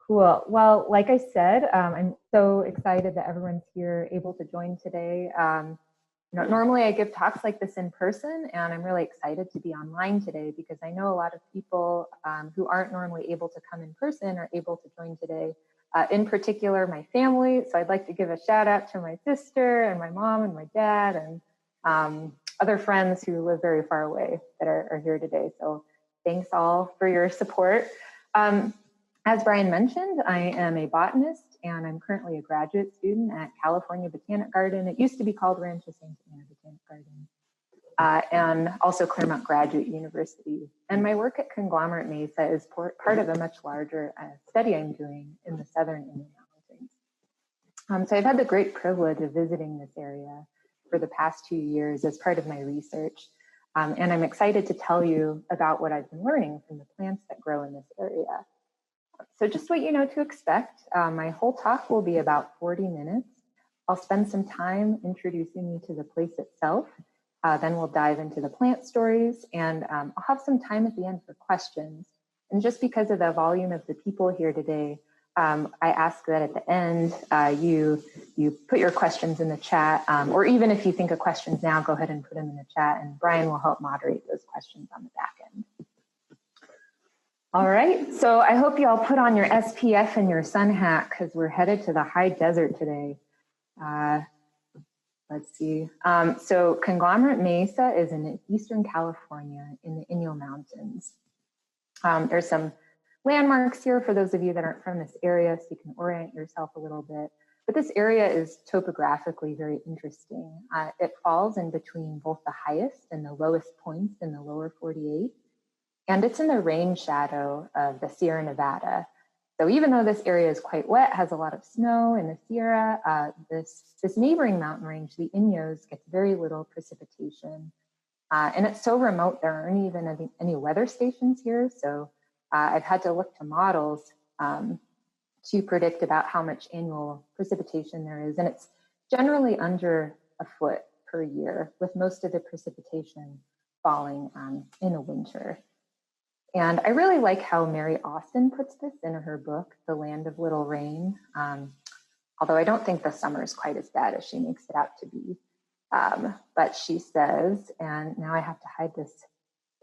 Cool. Well, like I said, I'm so excited that everyone's here able to join today. Normally I give talks like this in person, and I'm really excited to be online today because I know a lot of people who aren't normally able to come in person are able to join today. In particular, my family. So I'd like to give a shout out to my sister and my mom and my dad and other friends who live very far away that are here today. So thanks all for your support. As Brian mentioned, I am a botanist and I'm currently a graduate student at California Botanic Garden. It used to be called Rancho Santa Ana Botanic Garden, and also Claremont Graduate University. And my work at Conglomerate Mesa is part of a much larger study I'm doing in the Southern Inyo Mountains. So I've had the great privilege of visiting this area for the past 2 years as part of my research. And I'm excited to tell you about what I've been learning from the plants that grow in this area. So just what you know to expect. My whole talk will be about 40 minutes. I'll spend some time introducing you to the place itself. Then we'll dive into the plant stories, and I'll have some time at the end for questions. And just because of the volume of the people here today, I ask that at the end, you put your questions in the chat, or even if you think of questions now, go ahead and put them in the chat, and Brian will help moderate those questions on the back end. All right, so I hope you all put on your SPF and your sun hat because we're headed to the high desert today. Let's see. So Conglomerate Mesa is in Eastern California in the Inyo Mountains. There's some landmarks here for those of you that aren't from this area, so you can orient yourself a little bit. But this area is topographically very interesting. It falls in between both the highest and the lowest points in the lower 48. And it's in the rain shadow of the Sierra Nevada. So even though this area is quite wet, has a lot of snow in the Sierra, this neighboring mountain range, the Inyos, gets very little precipitation. And it's so remote, there aren't even any weather stations here. So I've had to look to models to predict about how much annual precipitation there is. And it's generally under a foot per year, with most of the precipitation falling in the winter. And I really like how Mary Austin puts this in her book, The Land of Little Rain, although I don't think the summer is quite as bad as she makes it out to be. But she says, and now I have to hide this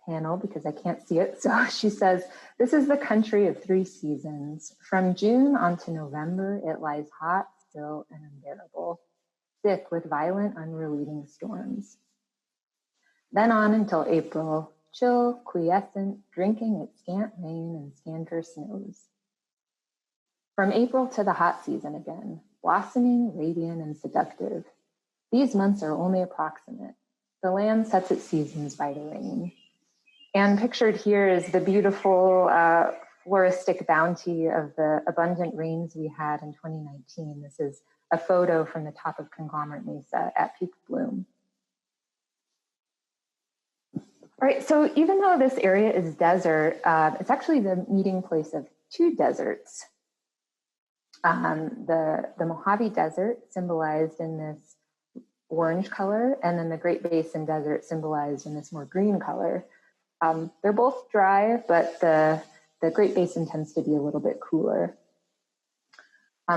panel because I can't see it. So she says, this is the country of 3 seasons. From June on to November, it lies hot, still, and unbearable, thick with violent, unrelieving storms. Then on until April, chill, quiescent, drinking its scant rain and scanter snows. From April to the hot season again, blossoming, radiant, and seductive. These months are only approximate. The land sets its seasons by the rain. And pictured here is the beautiful floristic bounty of the abundant rains we had in 2019. This is a photo from the top of Conglomerate Mesa at peak bloom. All right, so even though this area is desert, it's actually the meeting place of 2 deserts. The Mojave Desert, symbolized in this orange color, and then the Great Basin Desert, symbolized in this more green color. They're both dry, but the Great Basin tends to be a little bit cooler.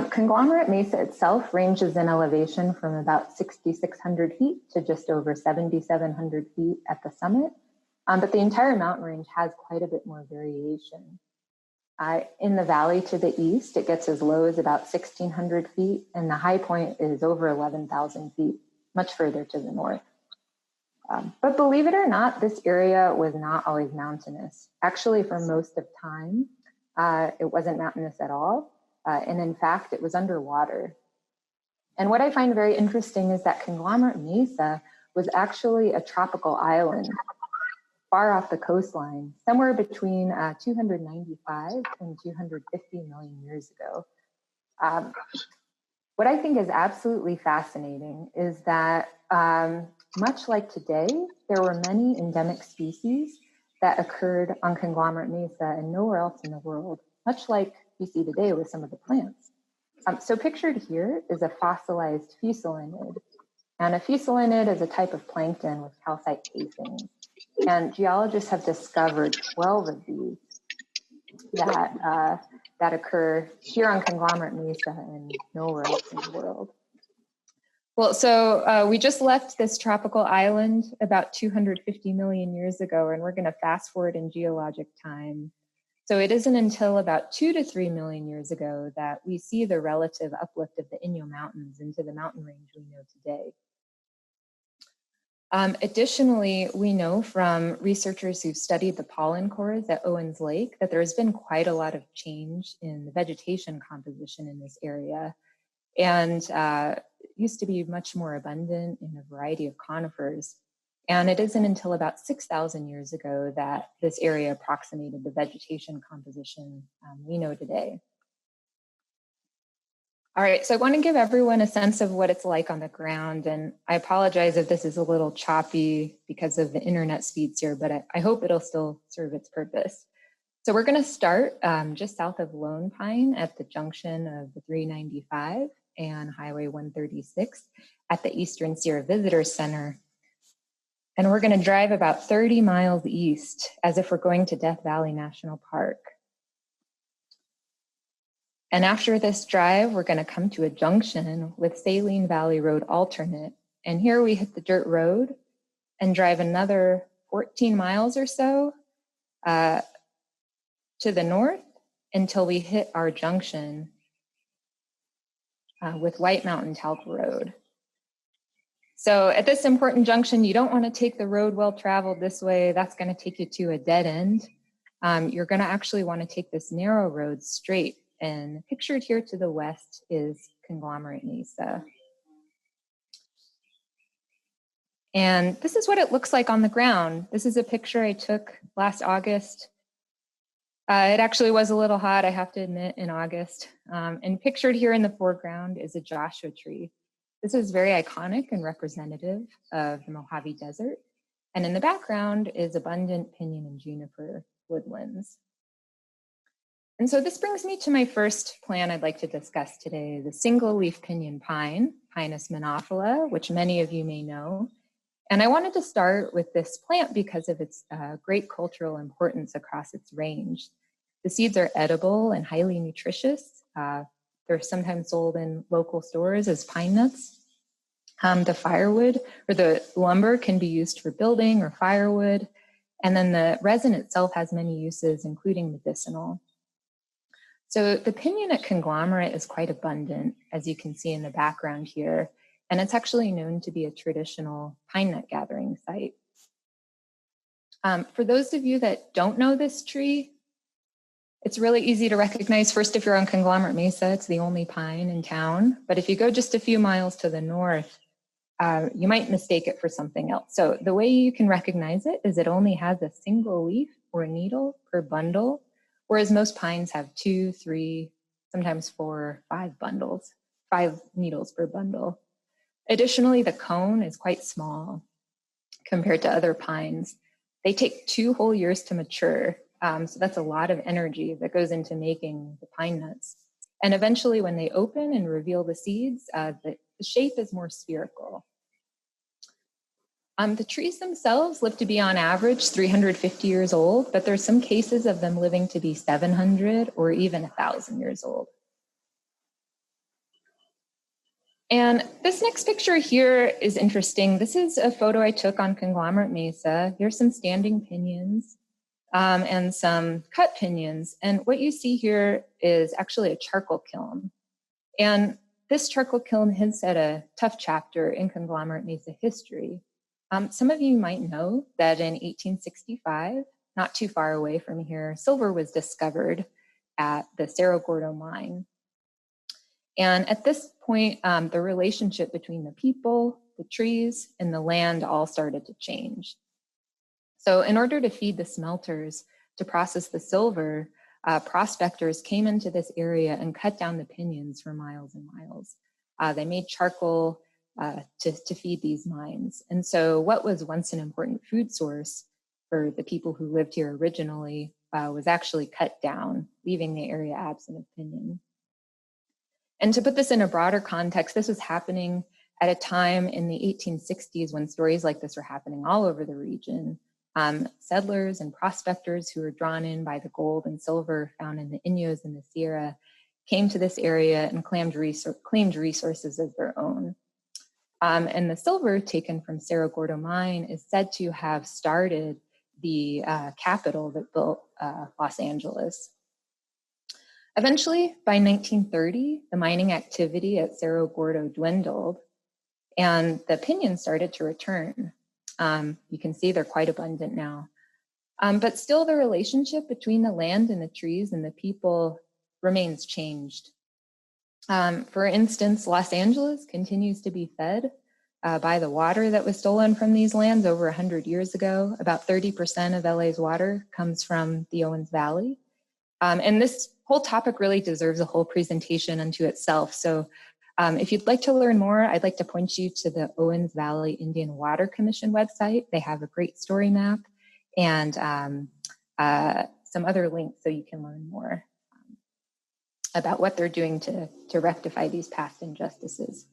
Conglomerate Mesa itself ranges in elevation from about 6,600 feet to just over 7,700 feet at the summit. But the entire mountain range has quite a bit more variation. In the valley to the east, it gets as low as about 1,600 feet, and the high point is over 11,000 feet, much further to the north. But believe it or not, this area was not always mountainous. Actually, for most of time, it wasn't mountainous at all. And in fact, it was underwater. And what I find very interesting is that Conglomerate Mesa was actually a tropical island far off the coastline, somewhere between 295 and 250 million years ago. What I think is absolutely fascinating is that much like today, there were many endemic species that occurred on Conglomerate Mesa and nowhere else in the world, much like we see today with some of the plants. So pictured here is a fossilized fusulinid. And a fusulinid is a type of plankton with calcite casings. And geologists have discovered 12 of these that that occur here on Conglomerate Mesa and nowhere else in the world. Well, so we just left this tropical island about 250 million years ago, and we're going to fast forward in geologic time. So it isn't until about 2 to 3 million years ago that we see the relative uplift of the Inyo Mountains into the mountain range we know today. Additionally, we know from researchers who've studied the pollen cores at Owens Lake that there's been quite a lot of change in the vegetation composition in this area. And it used to be much more abundant in a variety of conifers. And it isn't until about 6,000 years ago that this area approximated the vegetation composition we know today. All right, so I want to give everyone a sense of what it's like on the ground, and I apologize if this is a little choppy because of the internet speeds here, but I hope it'll still serve its purpose. So we're going to start just south of Lone Pine at the junction of the 395 and Highway 136 at the Eastern Sierra Visitor Center. And we're going to drive about 30 miles east as if we're going to Death Valley National Park. And after this drive, we're going to come to a junction with Saline Valley Road alternate. And here we hit the dirt road and drive another 14 miles or so to the north until we hit our junction with White Mountain Talc Road. So at this important junction, you don't want to take the road well traveled this way. That's going to take you to a dead end. You're going to actually want to take this narrow road straight. And pictured here to the west is Conglomerate Mesa. And this is what it looks like on the ground. This is a picture I took last August. It actually was a little hot, I have to admit, in August. And pictured here in the foreground is a Joshua tree. This is very iconic and representative of the Mojave Desert. And in the background is abundant pinyon and juniper woodlands. And so this brings me to my first plant I'd like to discuss today, the single leaf pinyon pine, Pinus monophylla, which many of you may know. And I wanted to start with this plant because of its great cultural importance across its range. The seeds are edible and highly nutritious. They're sometimes sold in local stores as pine nuts. The firewood or the lumber can be used for building or firewood. And then the resin itself has many uses, including medicinal. So the pinyon at Conglomerate is quite abundant, as you can see in the background here, and it's actually known to be a traditional pine nut gathering site. For those of you that don't know this tree, it's really easy to recognize. First, if you're on Conglomerate Mesa, it's the only pine in town, but if you go just a few miles to the north, you might mistake it for something else. So the way you can recognize it is it only has a single leaf or needle per bundle, whereas most pines have 2, 3, sometimes 4, 5 needles per bundle. Additionally, the cone is quite small compared to other pines. They take 2 whole years to mature, so that's a lot of energy that goes into making the pine nuts. And eventually when they open and reveal the seeds, the shape is more spherical. The trees themselves live to be on average 350 years old, but there's some cases of them living to be 700 or even 1,000 years old. And this next picture here is interesting. This is a photo I took on Conglomerate Mesa. Here's some standing pinyons and some cut pinyons. And what you see here is actually a charcoal kiln. And this charcoal kiln hints at a tough chapter in Conglomerate Mesa history. Some of you might know that in 1865, not too far away from here, silver was discovered at the Cerro Gordo mine. And at this point, the relationship between the people, the trees, and the land all started to change. So in order to feed the smelters to process the silver, prospectors came into this area and cut down the pinyons for miles and miles. They made charcoal to feed these mines. And so what was once an important food source for the people who lived here originally was actually cut down, leaving the area absent of pinyon. And to put this in a broader context, this was happening at a time in the 1860s when stories like this were happening all over the region. Settlers and prospectors who were drawn in by the gold and silver found in the Inyos and the Sierra came to this area and claimed resources as their own. And the silver taken from Cerro Gordo mine is said to have started the capital that built Los Angeles. Eventually, by 1930, the mining activity at Cerro Gordo dwindled and the piñons started to return. You can see they're quite abundant now. But still the relationship between the land and the trees and the people remains changed. For instance, Los Angeles continues to be fed by the water that was stolen from these lands over 100 years ago. About 30% of LA's water comes from the Owens Valley. And this whole topic really deserves a whole presentation unto itself. So if you'd like to learn more, I'd like to point you to the Owens Valley Indian Water Commission website. They have a great story map and some other links so you can learn more about what they're doing to rectify these past injustices.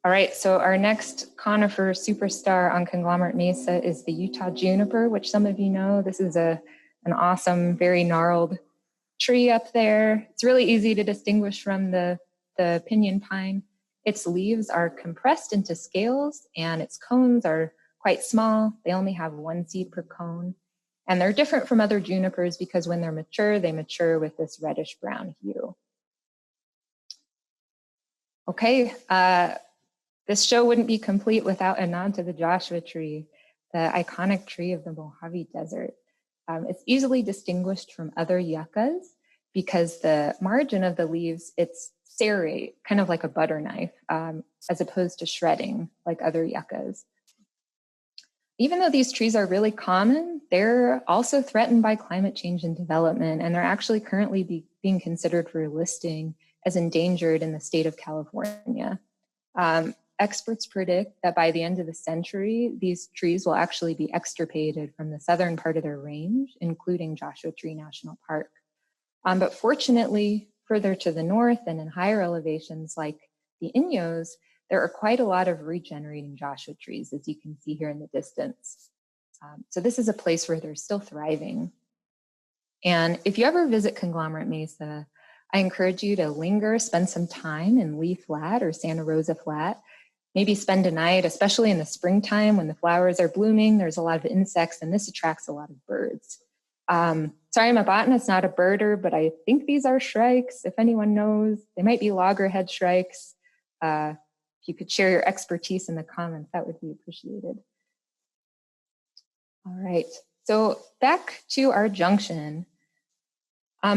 All right, so our next conifer superstar on Conglomerate Mesa is the Utah juniper, which some of you know. This is an awesome, very gnarled tree up there. It's really easy to distinguish from the pinyon pine. Its leaves are compressed into scales and its cones are quite small. They only have one seed per cone. And they're different from other junipers because when they're mature, they mature with this reddish brown hue. Okay, this show wouldn't be complete without a nod to the Joshua tree, the iconic tree of the Mojave Desert. It's easily distinguished from other yuccas because the margin of the leaves, it's serrate, kind of like a butter knife, as opposed to shredding like other yuccas. Even though these trees are really common, they're also threatened by climate change and development, and they're actually currently being considered for listing as endangered in the state of California. Experts predict that by the end of the century, these trees will actually be extirpated from the southern part of their range, including Joshua Tree National Park. But fortunately, further to the north and in higher elevations like the Inyos, there are quite a lot of regenerating Joshua trees, as you can see here in the distance. So this is a place where they're still thriving. And if you ever visit Conglomerate Mesa, I encourage you to linger, spend some time in Lee Flat or Santa Rosa Flat. Maybe spend a night, especially in the springtime when the flowers are blooming. There's a lot of insects and this attracts a lot of birds. Sorry, I'm a botanist, not a birder, but I think these are shrikes. If anyone knows, they might be loggerhead shrikes. If you could share your expertise in the comments, that would be appreciated. All right, so back to our junction.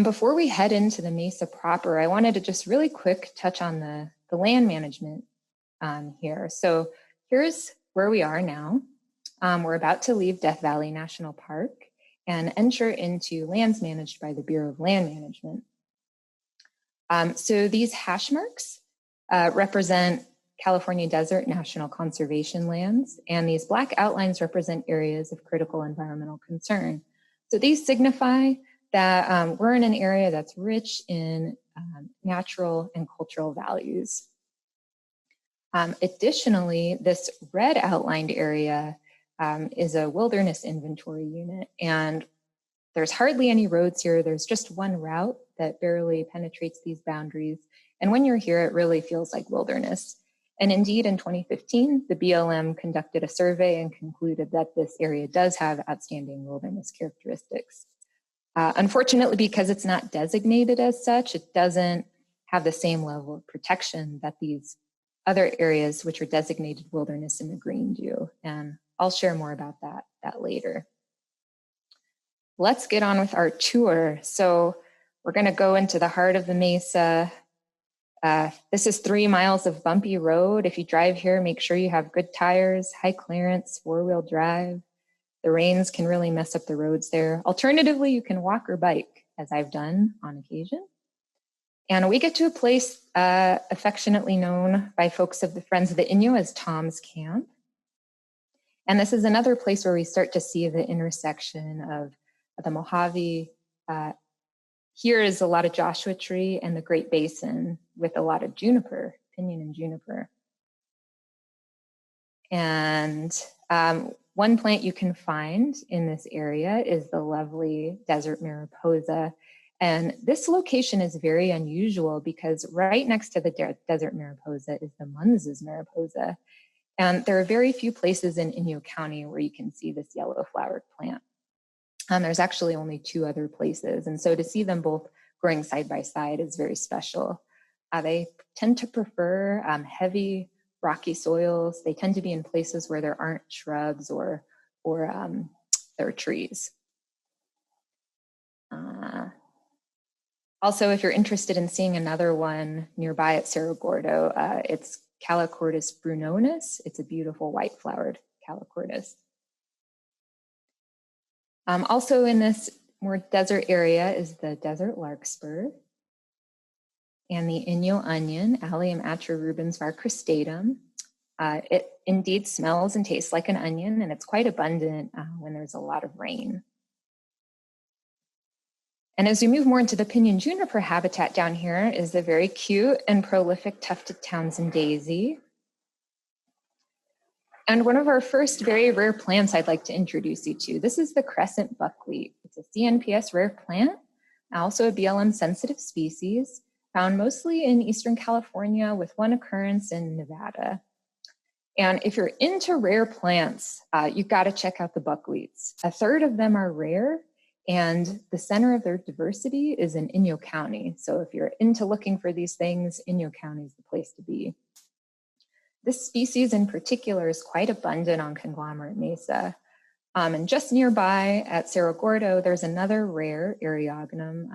Before we head into the Mesa proper, I wanted to just really quick touch on the land management here. So here's where we are now. We're about to leave Death Valley National Park and enter into lands managed by the Bureau of Land Management. So these hash marks represent California Desert National Conservation Lands, and these black outlines represent areas of critical environmental concern. So these signify that we're in an area that's rich in natural and cultural values. Additionally, this red outlined area is a wilderness inventory unit, and there's hardly any roads here. There's just one route that barely penetrates these boundaries. And when you're here, it really feels like wilderness. And indeed, in 2015, the BLM conducted a survey and concluded that this area does have outstanding wilderness characteristics. Unfortunately, because it's not designated as such, it doesn't have the same level of protection that these other areas which are designated wilderness in the green do. And I'll share more about that later. Let's get on with our tour. So we're gonna go into the heart of the Mesa. This is 3 miles of bumpy road. If you drive here, make sure you have good tires, high clearance, 4-wheel drive. The rains can really mess up the roads there. Alternatively, you can walk or bike, as I've done on occasion. And we get to a place affectionately known by folks of the Friends of the Inyo as Tom's Camp. And this is another place where we start to see the intersection of the Mojave. Here is a lot of Joshua tree and the Great Basin with a lot of juniper, pinyon and juniper. And One plant you can find in this area is the lovely desert mariposa. And this location is very unusual because right next to the desert mariposa is the Munz's mariposa. And there are very few places in Inyo County where you can see this yellow flowered plant. There's actually only 2 other places. And so to see them both growing side by side is very special. They tend to prefer heavy, rocky soils. They tend to be in places where there aren't shrubs or there are trees. Also, if you're interested in seeing another one nearby at Cerro Gordo, it's Calochortus brunonis. It's a beautiful white flowered Calochortus. Also in this more desert area is the desert larkspur and the Inyo onion, Allium atrorubens var cristatum. It indeed smells and tastes like an onion, and it's quite abundant when there's a lot of rain. And as we move more into the pinyon juniper habitat down here is the very cute and prolific tufted Townsend daisy. And one of our first very rare plants I'd like to introduce you to, this is the crescent buckwheat. It's a CNPS rare plant, also a BLM sensitive species, found mostly in Eastern California with one occurrence in Nevada. And if you're into rare plants, you've got to check out the buckwheats. 1/3 of them are rare, and the center of their diversity is in Inyo County. So if you're into looking for these things, Inyo County is the place to be. This species in particular is quite abundant on Conglomerate Mesa. And just nearby at Cerro Gordo, there's another rare Eriogonum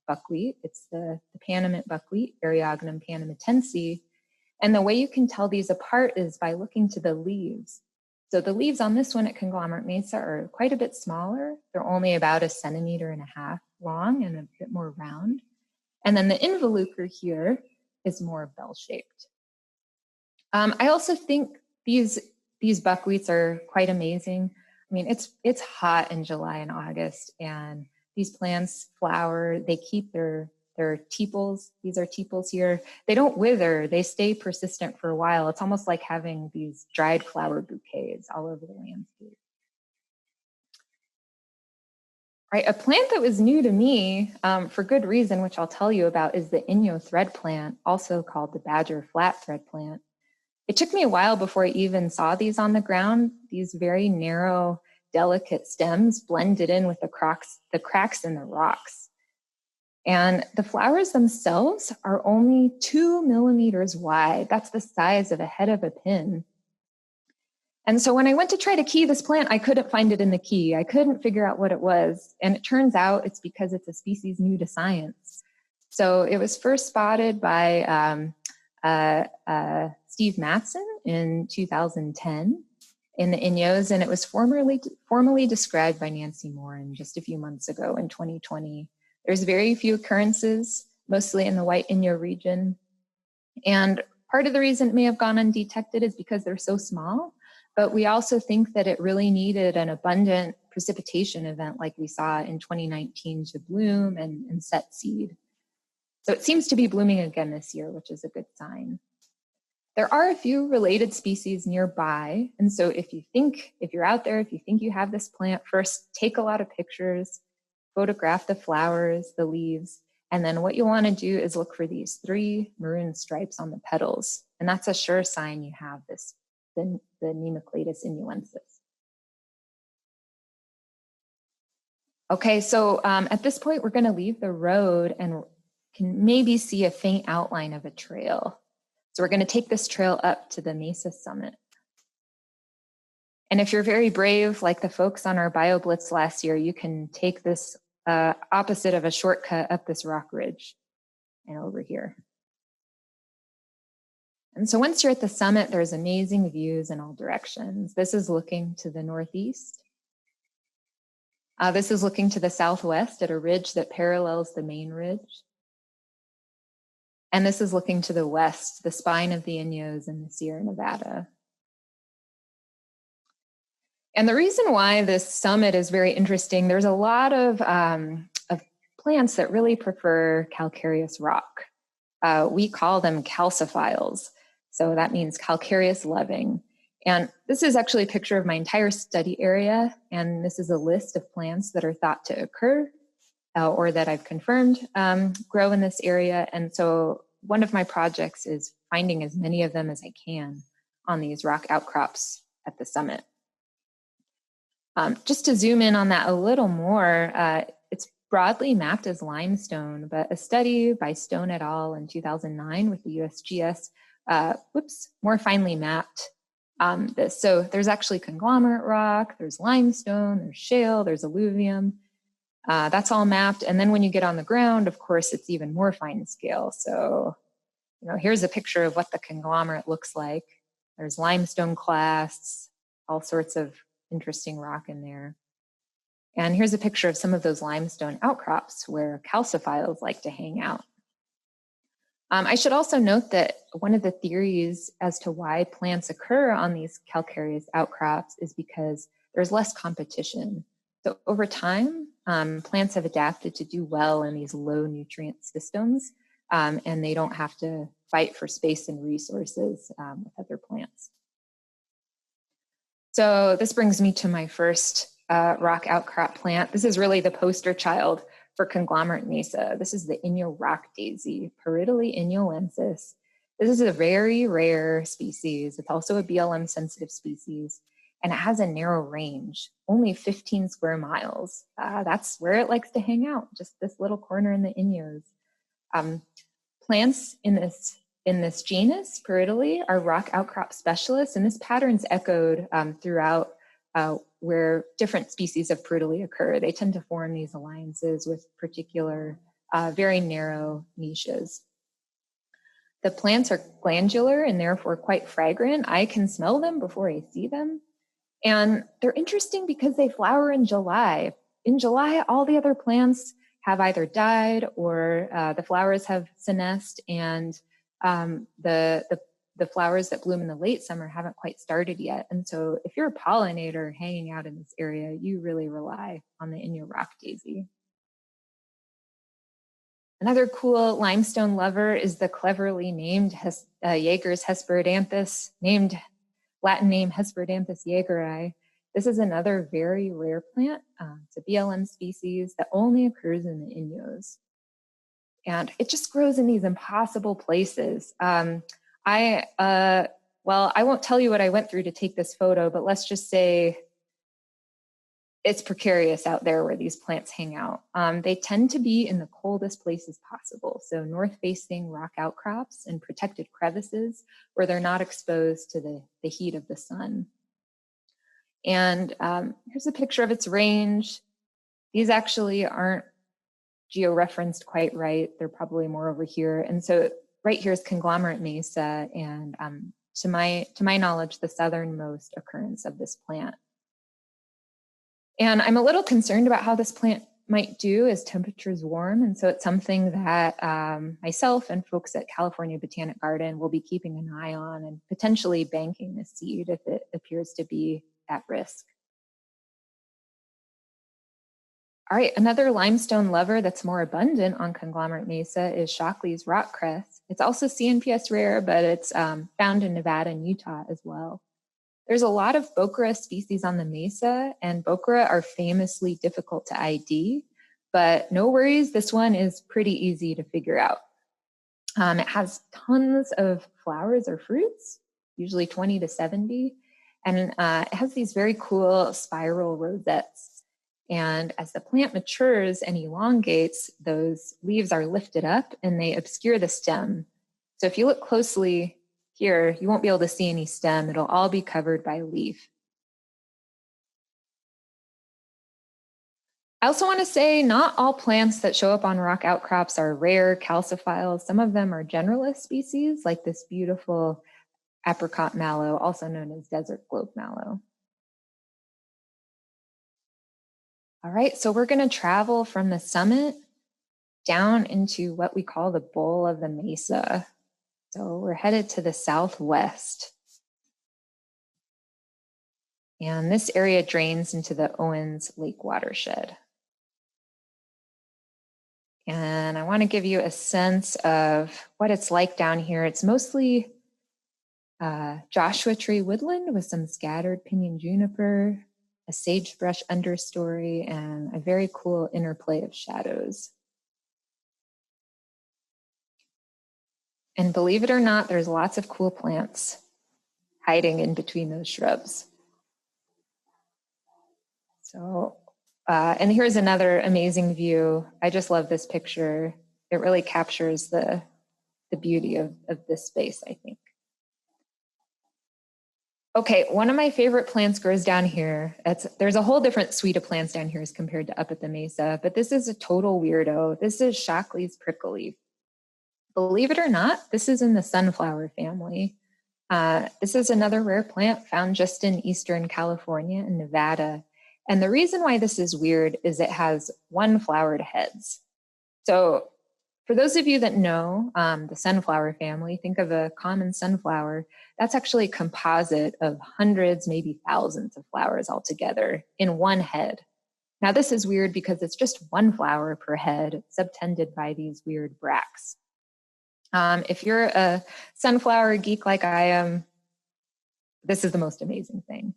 buckwheat. It's the Panamint buckwheat, Eriogonum panamitense. And the way you can tell these apart is by looking to the leaves. So the leaves on this one at Conglomerate Mesa are quite a bit smaller. They're only about 1.5 centimeters long and a bit more round. And then the involucre here is more bell-shaped. I also think these buckwheats are quite amazing. I mean, it's hot in July and August, and these plants flower. They keep their tepals. These are tepals here. They don't wither. They stay persistent for a while. It's almost like having these dried flower bouquets all over the landscape. Right, a plant that was new to me for good reason, which I'll tell you about, is the Inyo thread plant, also called the badger flat thread plant. It took me a while before I even saw these on the ground. These very narrow, delicate stems blended in with the cracks in the rocks. And the flowers themselves are only 2 millimeters wide. That's the size of a head of a pin. And so when I went to try to key this plant, I couldn't find it in the key. I couldn't figure out what it was. And it turns out it's because it's a species new to science. So it was first spotted by Steve Matson in 2010 in the Inyos, and it was formally described by Nancy Morin just a few months ago in 2020. There's very few occurrences, mostly in the White Inyo region. And part of the reason it may have gone undetected is because they're so small, but we also think that it really needed an abundant precipitation event like we saw in 2019 to bloom and set seed. So it seems to be blooming again this year, which is a good sign. There are a few related species nearby. And so if you're out there, if you think you have this plant, first take a lot of pictures, photograph the flowers, the leaves, and then what you want to do is look for these 3 maroon stripes on the petals. And that's a sure sign you have the Nemocladus inuensis. Okay, so at this point, we're going to leave the road and can maybe see a faint outline of a trail. So we're going to take this trail up to the Mesa summit. And if you're very brave, like the folks on our BioBlitz last year, you can take this opposite of a shortcut up this rock ridge and over here. And so once you're at the summit, there's amazing views in all directions. This is looking to the northeast. This is looking to the southwest at a ridge that parallels the main ridge. And this is looking to the west, the spine of the Inyos in the Sierra Nevada. And the reason why this summit is very interesting, there's a lot of plants that really prefer calcareous rock. We call them calciphiles. So that means calcareous loving. And this is actually a picture of my entire study area. And this is a list of plants that are thought to occur or that I've confirmed grow in this area. And so one of my projects is finding as many of them as I can on these rock outcrops at the summit. Just to zoom in on that a little more, it's broadly mapped as limestone, but a study by Stone et al. In 2009 with the USGS, more finely mapped this. So there's actually conglomerate rock, there's limestone, there's shale, there's alluvium. That's all mapped. And then when you get on the ground, of course, it's even more fine scale. So, here's a picture of what the conglomerate looks like. There's limestone clasts, all sorts of interesting rock in there. And here's a picture of some of those limestone outcrops where calciphiles like to hang out. I should also note that one of the theories as to why plants occur on these calcareous outcrops is because there's less competition. So over time, plants have adapted to do well in these low nutrient systems, and they don't have to fight for space and resources with other plants. So this brings me to my first rock outcrop plant. This is really the poster child for Conglomerate Mesa. This is the Inyo rock daisy, Paridale inyolensis. This is a very rare species. It's also a BLM sensitive species, and it has a narrow range, only 15 square miles. That's where it likes to hang out, just this little corner in the Inyos. Plants in this genus, Paridale, are rock outcrop specialists, and this pattern's echoed throughout where different species of Paridale occur. They tend to form these alliances with particular, very narrow niches. The plants are glandular and therefore quite fragrant. I can smell them before I see them. And they're interesting because they flower in July. In July, all the other plants have either died or the flowers have senesced, and the flowers that bloom in the late summer haven't quite started yet. And so if you're a pollinator hanging out in this area, you really rely on the Inyo rock daisy. Another cool limestone lover is the cleverly named Jaegeri's Hesperidanthus, named Latin name Hesperidanthus jaegeri. This is another very rare plant. It's a BLM species that only occurs in the Inyos. And it just grows in these impossible places. Well, I won't tell you what I went through to take this photo, but let's just say it's precarious out there where these plants hang out. They tend to be in the coldest places possible. So north-facing rock outcrops and protected crevices where they're not exposed to the heat of the sun. And here's a picture of its range. These actually aren't geo-referenced quite right. They're probably more over here. And so right here is Conglomerate Mesa, and to my knowledge, the southernmost occurrence of this plant. And I'm a little concerned about how this plant might do as temperatures warm. And so it's something that myself and folks at California Botanic Garden will be keeping an eye on and potentially banking the seed if it appears to be at risk. All right, another limestone lover that's more abundant on Conglomerate Mesa is Shockley's rock cress. It's also CNPS rare, but it's found in Nevada and Utah as well. There's a lot of Bokera species on the mesa, and Bokera are famously difficult to ID, but no worries, this one is pretty easy to figure out. It has tons of flowers or fruits, usually 20 to 70, and it has these very cool spiral rosettes. And as the plant matures and elongates, those leaves are lifted up and they obscure the stem. So if you look closely here, you won't be able to see any stem. It'll all be covered by leaf. I also want to say not all plants that show up on rock outcrops are rare calciphiles. Some of them are generalist species, like this beautiful apricot mallow, also known as desert globe mallow. All right, so we're going to travel from the summit down into what we call the bowl of the mesa. So we're headed to the southwest. And this area drains into the Owens Lake watershed. And I want to give you a sense of what it's like down here. It's mostly Joshua tree woodland with some scattered pinyon juniper, a sagebrush understory, and a very cool interplay of shadows. And believe it or not, there's lots of cool plants hiding in between those shrubs. So, and here's another amazing view. I just love this picture. It really captures the beauty of this space, I think. Okay, one of my favorite plants grows down here. There's a whole different suite of plants down here as compared to up at the Mesa, but this is a total weirdo. This is Shockley's prickleaf. Believe it or not, this is in the sunflower family. This is another rare plant found just in Eastern California and Nevada. And the reason why this is weird is it has one-flowered heads. So for those of you that know the sunflower family, think of a common sunflower. That's actually a composite of hundreds, maybe thousands of flowers all together in one head. Now this is weird because it's just one flower per head, subtended by these weird bracts. If you're a sunflower geek like I am, this is the most amazing thing.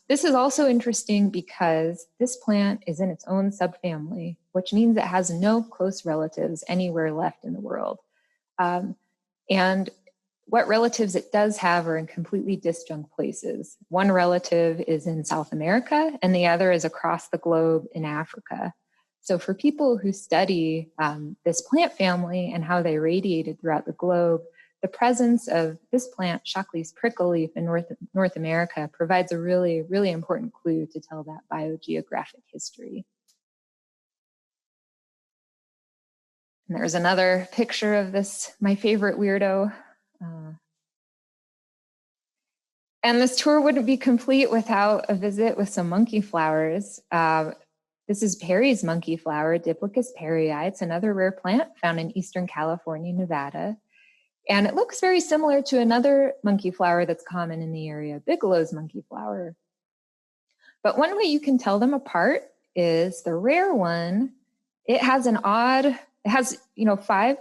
This is also interesting because this plant is in its own subfamily, which means it has no close relatives anywhere left in the world. And what relatives it does have are in completely disjunct places. One relative is in South America and the other is across the globe in Africa. So for people who study this plant family and how they radiated throughout the globe, the presence of this plant, Shockley's prickleaf in North America, provides a really, really important clue to tell that biogeographic history. And there's another picture of this, my favorite weirdo. And this tour wouldn't be complete without a visit with some monkey flowers. This is Perry's monkey flower, Diplicus perryi. It's another rare plant found in Eastern California, Nevada. And it looks very similar to another monkey flower that's common in the area, Bigelow's monkey flower. But one way you can tell them apart is the rare one, it has 5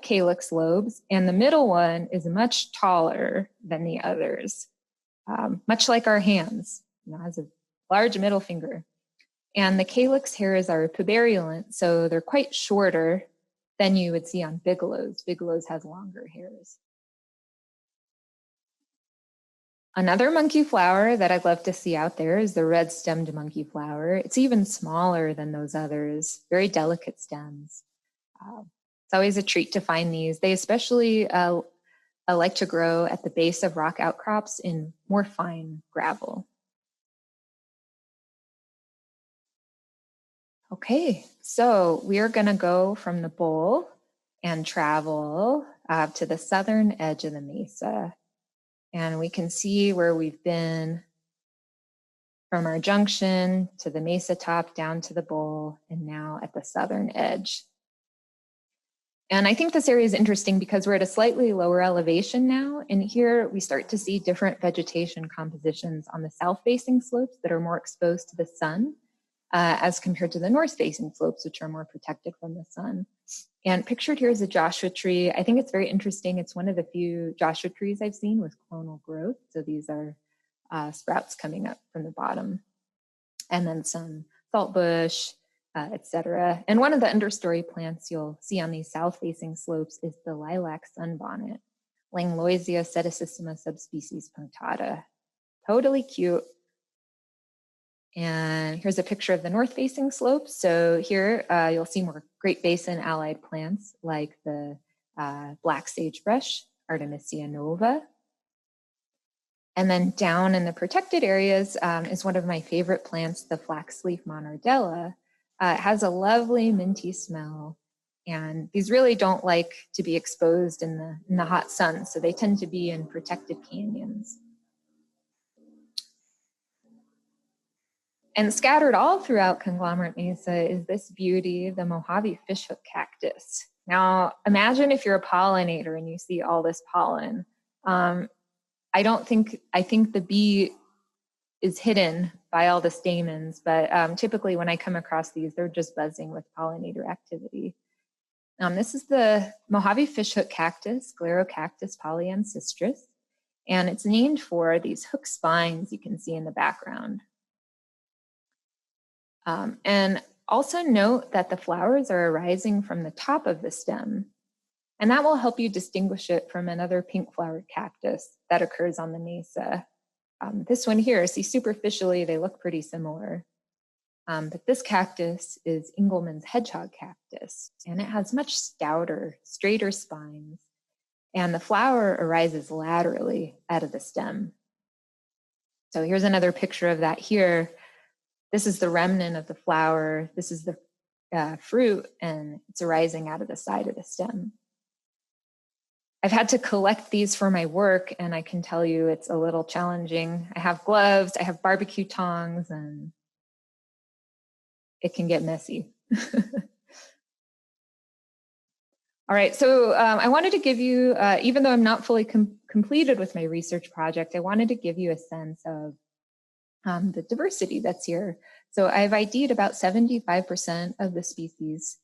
calyx lobes, and the middle one is much taller than the others, much like our hands. It has a large middle finger. And the calyx hairs are puberulent, so they're quite shorter than you would see on Bigelow's. Bigelow's has longer hairs. Another monkey flower that I'd love to see out there is the red-stemmed monkey flower. It's even smaller than those others, very delicate stems. It's always a treat to find these. They especially like to grow at the base of rock outcrops in more fine gravel. Okay, so we are gonna go from the bowl and travel to the southern edge of the mesa. And we can see where we've been from our junction to the mesa top down to the bowl and now at the southern edge. And I think this area is interesting because we're at a slightly lower elevation now. And here we start to see different vegetation compositions on the south-facing slopes that are more exposed to the sun as compared to the north-facing slopes, which are more protected from the sun. And pictured here is a Joshua tree. I think it's very interesting. It's one of the few Joshua trees I've seen with clonal growth. So these are sprouts coming up from the bottom. And then some saltbush, etc. And one of the understory plants you'll see on these south-facing slopes is the lilac sunbonnet, Langloisia setticissima subspecies punctata. Totally cute. And here's a picture of the north-facing slopes. So here you'll see more Great Basin allied plants like the black sagebrush, Artemisia nova. And then down in the protected areas is one of my favorite plants, the flaxleaf monardella. It has a lovely minty smell. And these really don't like to be exposed in the hot sun, so they tend to be in protected canyons. And scattered all throughout Conglomerate Mesa is this beauty, the Mojave fishhook cactus. Now, imagine if you're a pollinator and you see all this pollen. I think the bee is hidden by all the stamens, but typically when I come across these, they're just buzzing with pollinator activity. This is the Mojave fishhook cactus, Sclerocactus polyancestris. And it's named for these hook spines you can see in the background. And also note that the flowers are arising from the top of the stem, and that will help you distinguish it from another pink flowered cactus that occurs on the mesa. This one here, see, superficially, they look pretty similar. But this cactus is Engelmann's hedgehog cactus, and it has much stouter, straighter spines, and the flower arises laterally out of the stem. So here's another picture of that here. This is the remnant of the flower. This is the fruit, and it's arising out of the side of the stem. I've had to collect these for my work, and I can tell you it's a little challenging. I have gloves, I have barbecue tongs, and it can get messy. All right, so I wanted to give you, even though I'm not fully completed with my research project, I wanted to give you a sense of the diversity that's here. So I've ID'd about 75% of the species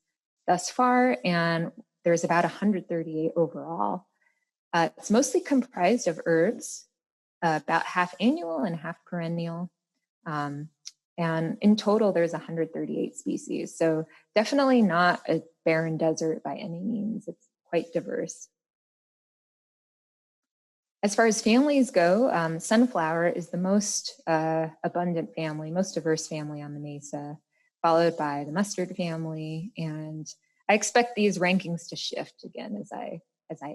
thus far, and there's about 138 overall. It's mostly comprised of herbs, about half annual and half perennial. And in total, there's 138 species. So definitely not a barren desert by any means. It's quite diverse. As far as families go, sunflower is the most abundant family, most diverse family on the mesa, followed by the mustard family. And I expect these rankings to shift again as I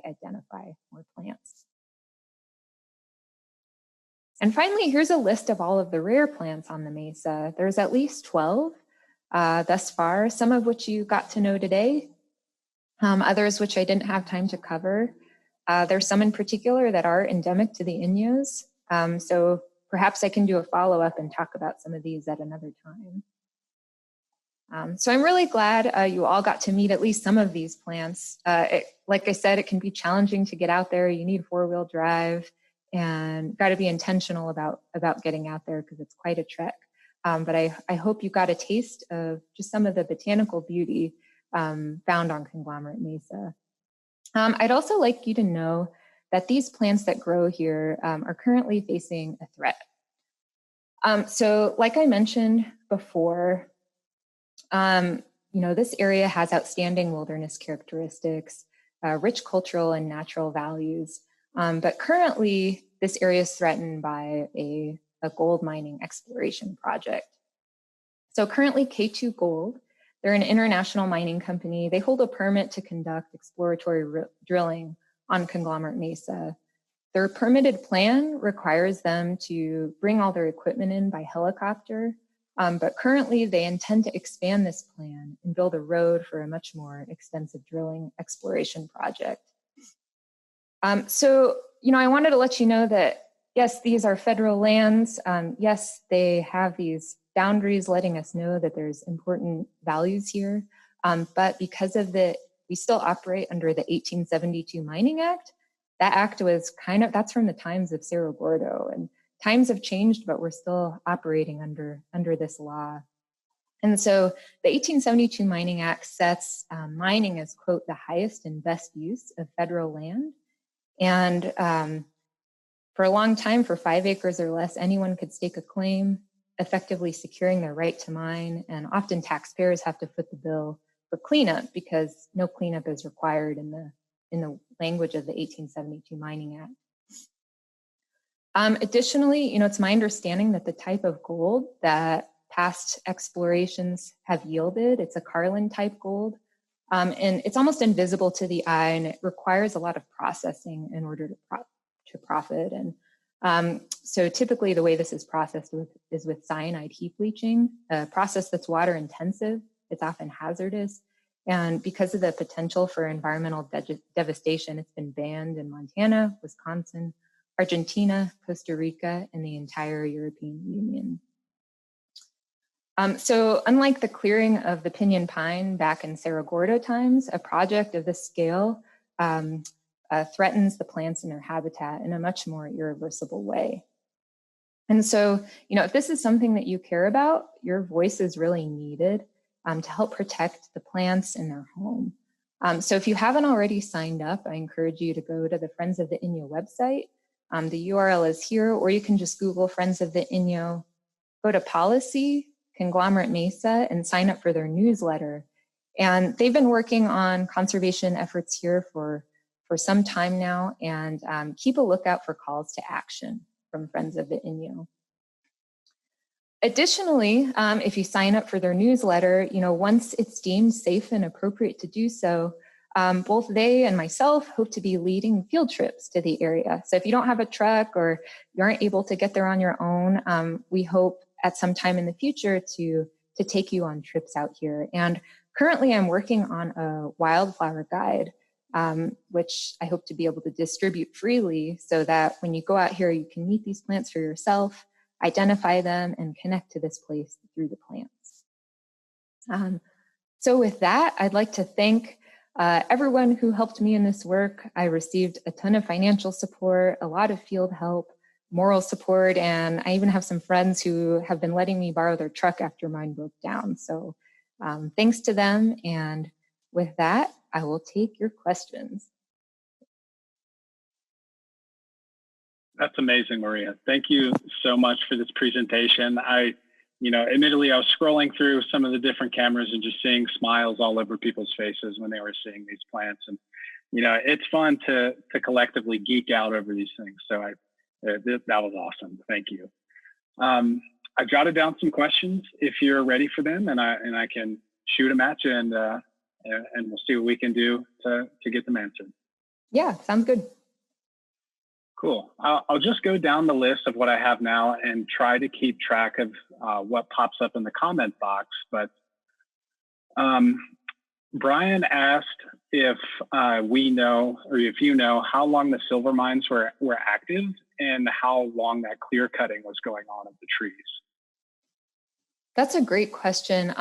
identify more plants. And finally, here's a list of all of the rare plants on the mesa. There's at least 12 thus far, some of which you got to know today, others which I didn't have time to cover. There's some in particular that are endemic to the Inyos. So perhaps I can do a follow-up and talk about some of these at another time. So I'm really glad you all got to meet at least some of these plants. Like I said, it can be challenging to get out there. You need four-wheel drive and got to be intentional about getting out there because it's quite a trek. But I hope you got a taste of just some of the botanical beauty found on Conglomerate Mesa. I'd also like you to know that these plants that grow here are currently facing a threat. So like I mentioned before, this area has outstanding wilderness characteristics, rich cultural and natural values, but currently this area is threatened by a gold mining exploration project. So currently K2 Gold, they're an international mining company. They hold a permit to conduct exploratory drilling on Conglomerate Mesa. Their permitted plan requires them to bring all their equipment in by helicopter, but currently they intend to expand this plan and build a road for a much more extensive drilling exploration project. So, I wanted to let you know that, yes, these are federal lands. Yes, they have these boundaries letting us know that there's important values here. But because of we still operate under the 1872 Mining Act. That act was that's from the times of Cerro Gordo, and times have changed, but we're still operating under this law. And so the 1872 Mining Act sets mining as, quote, the highest and best use of federal land. And for a long time, for 5 acres or less, anyone could stake a claim, effectively securing their right to mine. And often taxpayers have to foot the bill for cleanup because no cleanup is required in the language of the 1872 Mining Act. Additionally, it's my understanding that the type of gold that past explorations have yielded, it's a Carlin type gold, and it's almost invisible to the eye, and it requires a lot of processing in order to profit. And so typically the way this is processed is with cyanide heap leaching, a process that's water intensive. It's often hazardous. And because of the potential for environmental devastation, it's been banned in Montana, Wisconsin, Argentina, Costa Rica, and the entire European Union. So unlike the clearing of the pinyon pine back in Cerro Gordo times, a project of this scale threatens the plants and their habitat in a much more irreversible way. And so, if this is something that you care about, your voice is really needed to help protect the plants in their home. So if you haven't already signed up, I encourage you to go to the Friends of the Inyo website. The URL is here, or you can just Google Friends of the Inyo, go to Policy, Conglomerate Mesa, and sign up for their newsletter. And they've been working on conservation efforts here for some time now, and keep a lookout for calls to action from Friends of the Inyo. Additionally, if you sign up for their newsletter, once it's deemed safe and appropriate to do so, both they and myself hope to be leading field trips to the area. So if you don't have a truck or you aren't able to get there on your own, we hope at some time in the future to take you on trips out here. And currently I'm working on a wildflower guide, which I hope to be able to distribute freely so that when you go out here, you can meet these plants for yourself, identify them, and connect to this place through the plants. So with that, I'd like to thank everyone who helped me in this work. I received a ton of financial support, a lot of field help, moral support, and I even have some friends who have been letting me borrow their truck after mine broke down. So thanks to them. And with that, I will take your questions. That's amazing, Maria. Thank you so much for this presentation. Admittedly, I was scrolling through some of the different cameras and just seeing smiles all over people's faces when they were seeing these plants. And, it's fun to collectively geek out over these things. So that was awesome. Thank you. I've jotted down some questions if you're ready for them, and I can shoot them at you, and we'll see what we can do to get them answered. Yeah, sounds good. Cool. I'll just go down the list of what I have now and try to keep track of what pops up in the comment box. But Brian asked if we know, or if you know, how long the silver mines were active and how long that clear cutting was going on of the trees. That's a great question.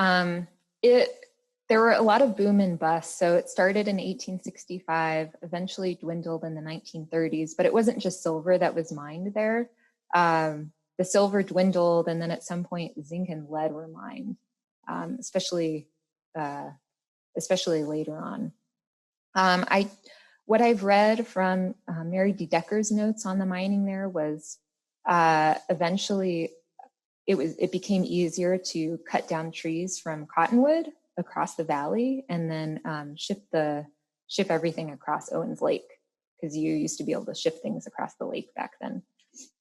There were a lot of boom and bust. So it started in 1865, eventually dwindled in the 1930s, but it wasn't just silver that was mined there. The silver dwindled, and then at some point, zinc and lead were mined, especially later on. What I've read from Mary D. Decker's notes on the mining there was eventually it became easier to cut down trees from cottonwood across the valley, and then ship everything across Owens Lake, because you used to be able to ship things across the lake back then.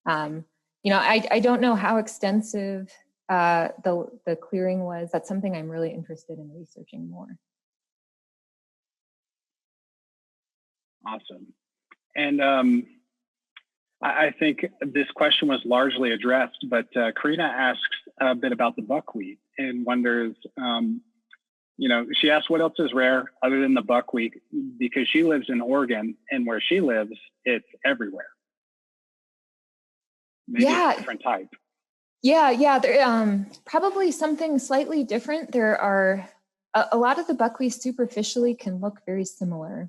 I don't know how extensive the clearing was. That's something I'm really interested in researching more. Awesome. And I think this question was largely addressed, but Karina asks a bit about the buckwheat and wonders, she asked what else is rare other than the buckwheat, because she lives in Oregon, and where she lives, it's everywhere. Maybe it's a different type. Yeah. There, probably something slightly different. There are a lot of the buckwheat superficially can look very similar,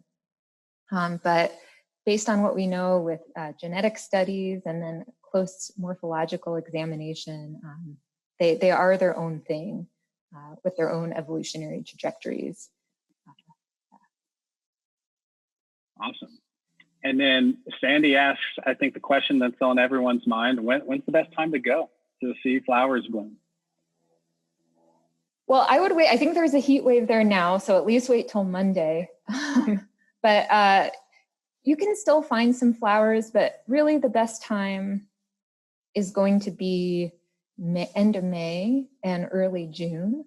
but based on what we know with genetic studies and then close morphological examination, they are their own thing. With their own evolutionary trajectories. Awesome. And then Sandy asks, I think the question that's on everyone's mind, when's the best time to go to see flowers bloom? Well, I would wait. I think there's a heat wave there now, so at least wait till Monday. But you can still find some flowers, but really the best time is going to be end of May and early June,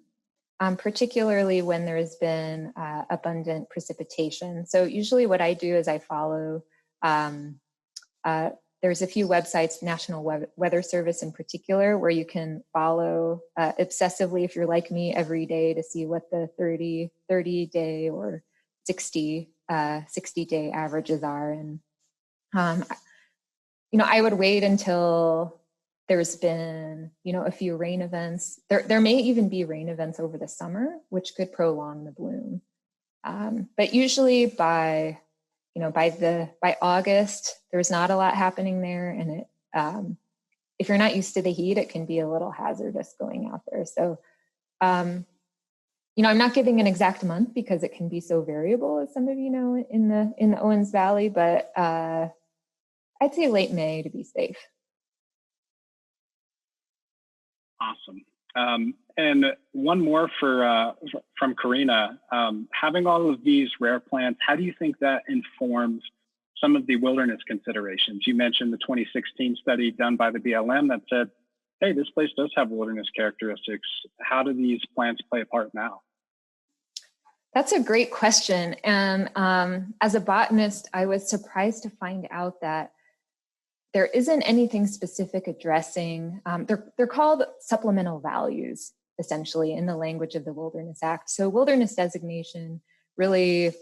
particularly when there's been abundant precipitation. So usually what I do is I follow, there's a few websites, National Weather Service in particular, where you can follow obsessively, if you're like me, every day to see what the 30 day or 60 day averages are. And, I would wait until there's been, a few rain events. There may even be rain events over the summer, which could prolong the bloom. But usually by August, there's not a lot happening there. And if you're not used to the heat, it can be a little hazardous going out there. So, I'm not giving an exact month because it can be so variable, as some of you know, in the Owens Valley, but I'd say late May to be safe. Awesome. And one more from Karina. Having all of these rare plants, how do you think that informs some of the wilderness considerations? You mentioned the 2016 study done by the BLM that said, hey, this place does have wilderness characteristics. How do these plants play a part now? That's a great question. And as a botanist, I was surprised to find out that there isn't anything specific addressing, they're called supplemental values, essentially, in the language of the Wilderness Act. So wilderness designation really,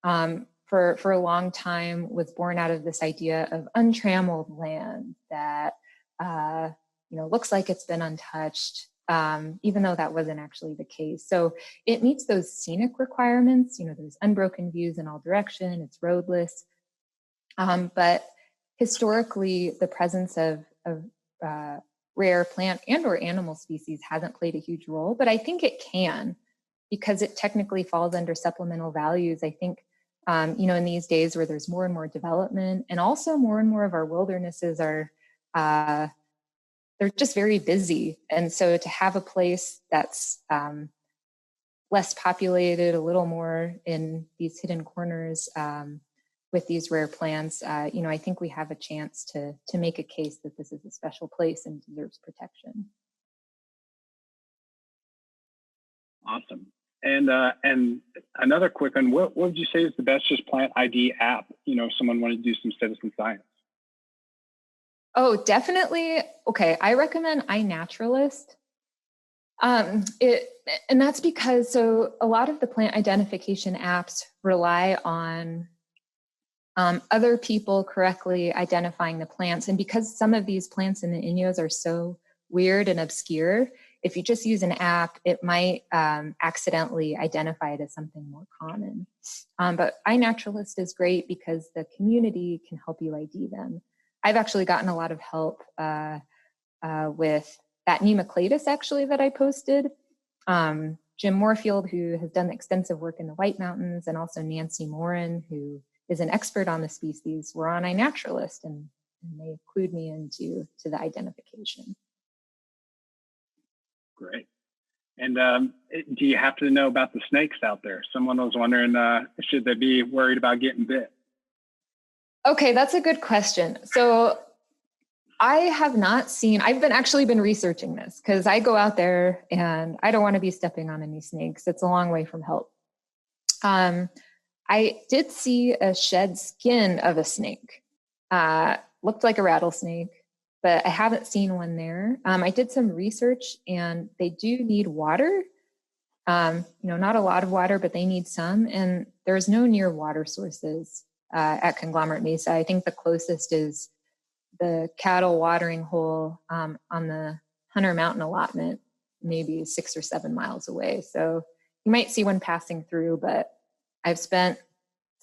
for a long time, was born out of this idea of untrammeled land that looks like it's been untouched, even though that wasn't actually the case. So it meets those scenic requirements. There's unbroken views in all direction, it's roadless, but historically, the presence of rare plant and or animal species hasn't played a huge role, but I think it can, because it technically falls under supplemental values. I think, in these days where there's more and more development, and also more and more of our wildernesses are, they're just very busy. And so to have a place that's less populated, a little more in these hidden corners, with these rare plants, I think we have a chance to make a case that this is a special place and deserves protection. Awesome. And another quick one, what would you say is the best just plant ID app, if someone wanted to do some citizen science? Oh, definitely. Okay, I recommend iNaturalist. And that's because, so a lot of the plant identification apps rely on other people correctly identifying the plants. And because some of these plants in the Inyos are so weird and obscure, if you just use an app, it might accidentally identify it as something more common. But iNaturalist is great because the community can help you ID them. I've actually gotten a lot of help with that Nemocladus actually that I posted. Jim Moorfield, who has done extensive work in the White Mountains, and also Nancy Morin, who is an expert on the species, were on iNaturalist, and they clued me into the identification. Great. And do you happen to know about the snakes out there? Someone was wondering, should they be worried about getting bit? Okay, that's a good question. So I have not seen, I've actually been researching this because I go out there and I don't want to be stepping on any snakes. It's a long way from help. I did see a shed skin of a snake. Looked like a rattlesnake, but I haven't seen one there. I did some research and they do need water. Not a lot of water, but they need some. And there's no near water sources at Conglomerate Mesa. I think the closest is the cattle watering hole on the Hunter Mountain allotment, maybe 6 or 7 miles away. So you might see one passing through, but I've spent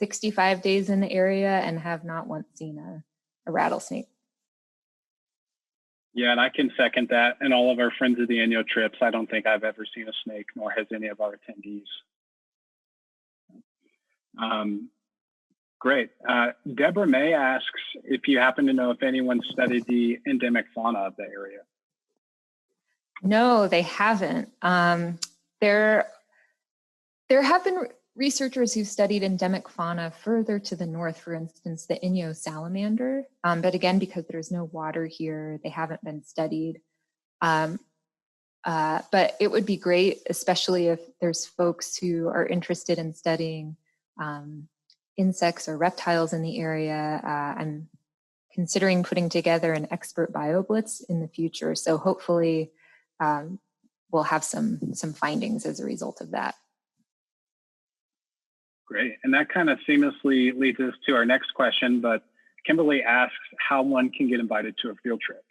65 days in the area and have not once seen a rattlesnake. Yeah, and I can second that. And all of our friends of the Inyo trips, I don't think I've ever seen a snake, nor has any of our attendees. Great. Deborah May asks if you happen to know if anyone studied the endemic fauna of the area. No, they haven't. There have been researchers who studied endemic fauna further to the north, for instance, the Inyo salamander. But again, because there's no water here, they haven't been studied. But it would be great, especially if there's folks who are interested in studying insects or reptiles in the area. I'm considering putting together an expert BioBlitz in the future. So hopefully we'll have some findings as a result of that. Great. And that kind of seamlessly leads us to our next question, but Kimberly asks how one can get invited to a field trip.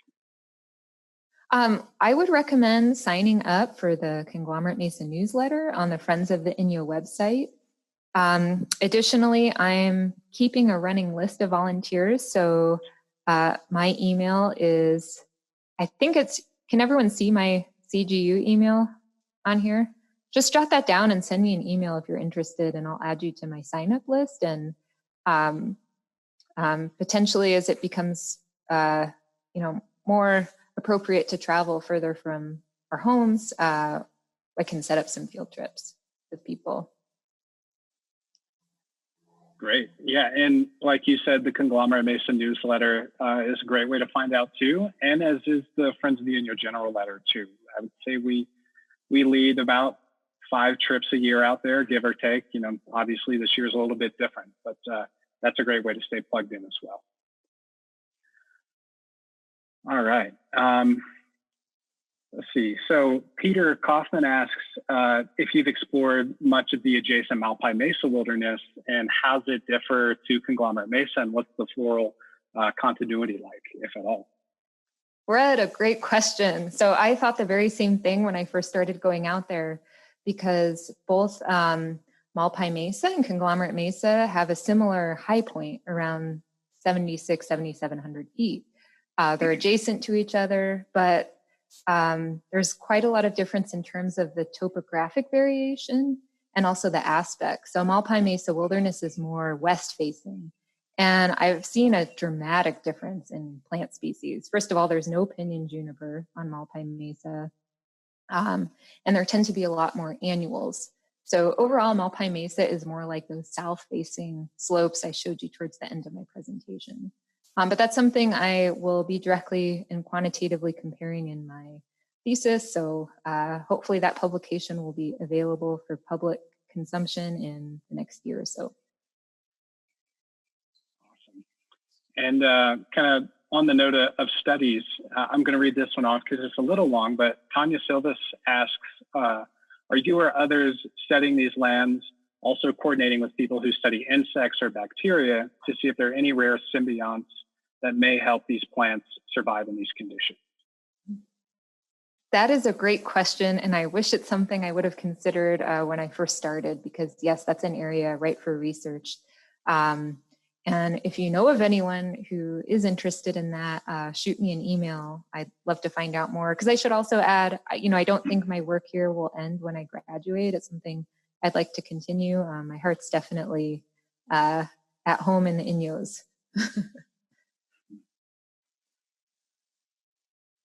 I would recommend signing up for the Conglomerate Mesa newsletter on the Friends of the Inyo website. Additionally, I'm keeping a running list of volunteers. So my email is, can everyone see my CGU email on here? Just jot that down and send me an email if you're interested, and I'll add you to my sign up list. And Potentially as it becomes, more appropriate to travel further from our homes, I can set up some field trips with people. Great. Yeah. And like you said, the Conglomerate Mesa newsletter is a great way to find out too. And as is the Friends of the Inyo General letter too. I would say we lead about 5 trips a year out there, give or take. Obviously this year is a little bit different, but that's a great way to stay plugged in as well. All right. Let's see. So Peter Kaufman asks if you've explored much of the adjacent Malpai Mesa wilderness and how does it differ to Conglomerate Mesa and what's the floral continuity like, if at all? Brett, a great question. So I thought the very same thing when I first started going out there, because both Malpai Mesa and Conglomerate Mesa have a similar high point around 7,700 feet. They're adjacent to each other, but there's quite a lot of difference in terms of the topographic variation and also the aspects. So Malpai Mesa Wilderness is more west facing. And I've seen a dramatic difference in plant species. First of all, there's no pinyon juniper on Malpai Mesa. And there tend to be a lot more annuals. So overall, Malpai Mesa is more like those south-facing slopes I showed you towards the end of my presentation. But that's something I will be directly and quantitatively comparing in my thesis. So hopefully that publication will be available for public consumption in the next year or so. Awesome. And kind of on the note of studies, I'm going to read this one off because it's a little long, but Tanya Silvas asks, are you or others studying these lands also coordinating with people who study insects or bacteria to see if there are any rare symbionts that may help these plants survive in these conditions? That is a great question, and I wish it's something I would have considered when I first started, because yes, that's an area right for research. And if you know of anyone who is interested in that, shoot me an email. I'd love to find out more, because I should also add, I don't think my work here will end when I graduate. It's something I'd like to continue. My heart's definitely at home in the Inyos.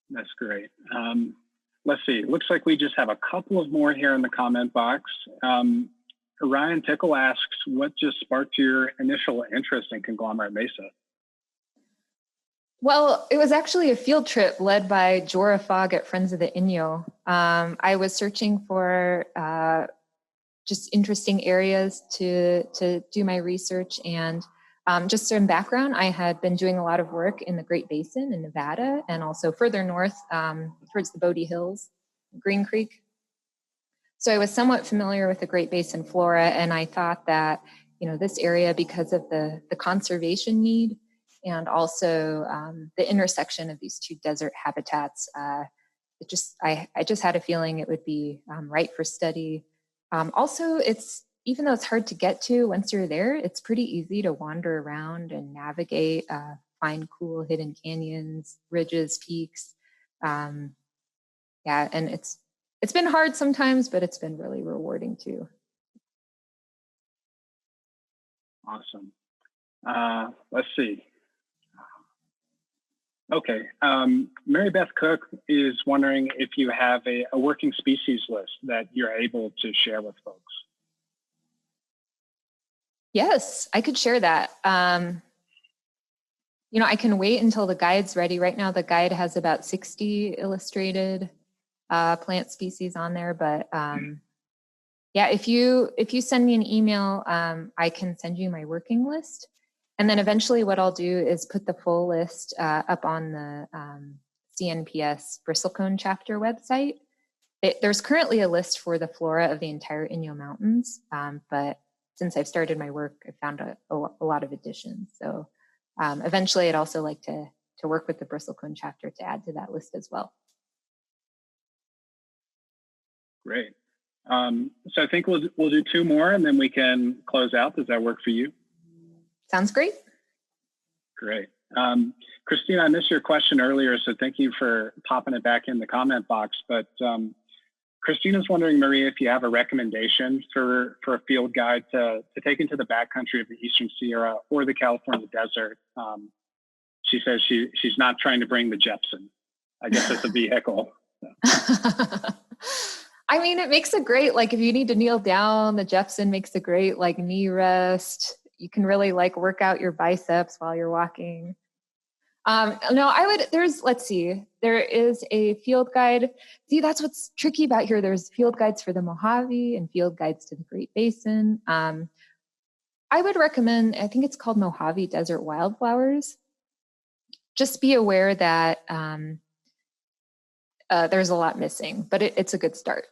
That's great. Let's see, looks like we just have a couple of more here in the comment box. Ryan Tickle asks, what just sparked your initial interest in Conglomerate Mesa? Well, it was actually a field trip led by Jorah Fogg at Friends of the Inyo. I was searching for just interesting areas to do my research, and just some background, I had been doing a lot of work in the Great Basin in Nevada, and also further north towards the Bodie Hills, Green Creek. So I was somewhat familiar with the Great Basin flora, and I thought that, this area, because of the conservation need and also the intersection of these two desert habitats, I just had a feeling it would be right for study. Also, even though it's hard to get to, once you're there, it's pretty easy to wander around and navigate, find cool hidden canyons, ridges, peaks. And it's been hard sometimes, but it's been really rewarding too. Awesome. Let's see. Okay. Mary Beth Cook is wondering if you have a working species list that you're able to share with folks. Yes, I could share that. I can wait until the guide's ready. Right now, the guide has about 60 illustrated plant species on there, but yeah, if you send me an email, I can send you my working list. And then eventually what I'll do is put the full list up on the CNPS Bristlecone chapter website. There's currently a list for the flora of the entire Inyo Mountains, but since I've started my work, I found a lot of additions. So eventually I'd also like to work with the Bristlecone chapter to add to that list as well. Great. So I think we'll do 2 more and then we can close out. Does that work for you? Sounds great. Great. Christina, I missed your question earlier, so thank you for popping it back in the comment box. But Christina's wondering, Maria, if you have a recommendation for a field guide to take into the backcountry of the Eastern Sierra or the California desert. She says she's not trying to bring the Jepson. I guess it's a vehicle. I mean, it makes a great, like, if you need to kneel down, the Jepson makes a great, like, knee rest. You can really, like, work out your biceps while you're walking. No, let's see, there is a field guide. See, that's what's tricky about here. There's field guides for the Mojave and field guides to the Great Basin. I would recommend, I think it's called Mojave Desert Wildflowers. Just be aware that there's a lot missing, but it's a good start.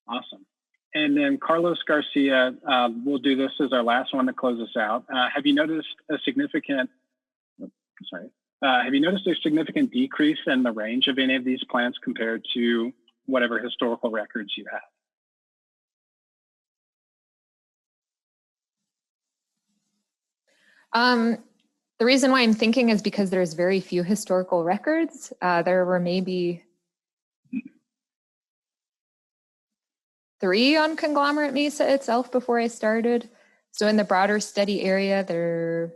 Awesome. And then Carlos Garcia, we'll do this as our last one to close us out. Have you noticed a significant decrease in the range of any of these plants compared to whatever historical records you have? The reason why I'm thinking is because there's very few historical records. There were maybe 3 on Conglomerate Mesa itself before I started. So in the broader study area, there,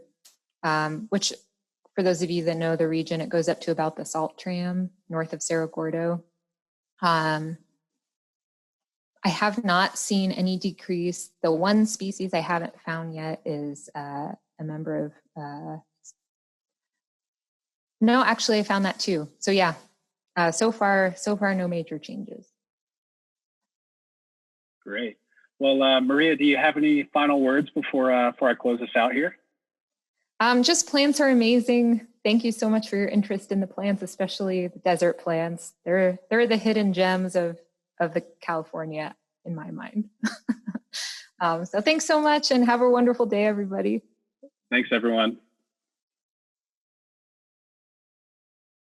which for those of you that know the region, it goes up to about the Salt Tram north of Cerro Gordo. I have not seen any decrease. The one species I haven't found yet is a member of, no, actually I found that too. So yeah, so far no major changes. Great. Well, Maria, do you have any final words before I close us out here? Just plants are amazing. Thank you so much for your interest in the plants, especially the desert plants. They're the hidden gems of the California in my mind. So thanks so much and have a wonderful day, everybody. Thanks, everyone.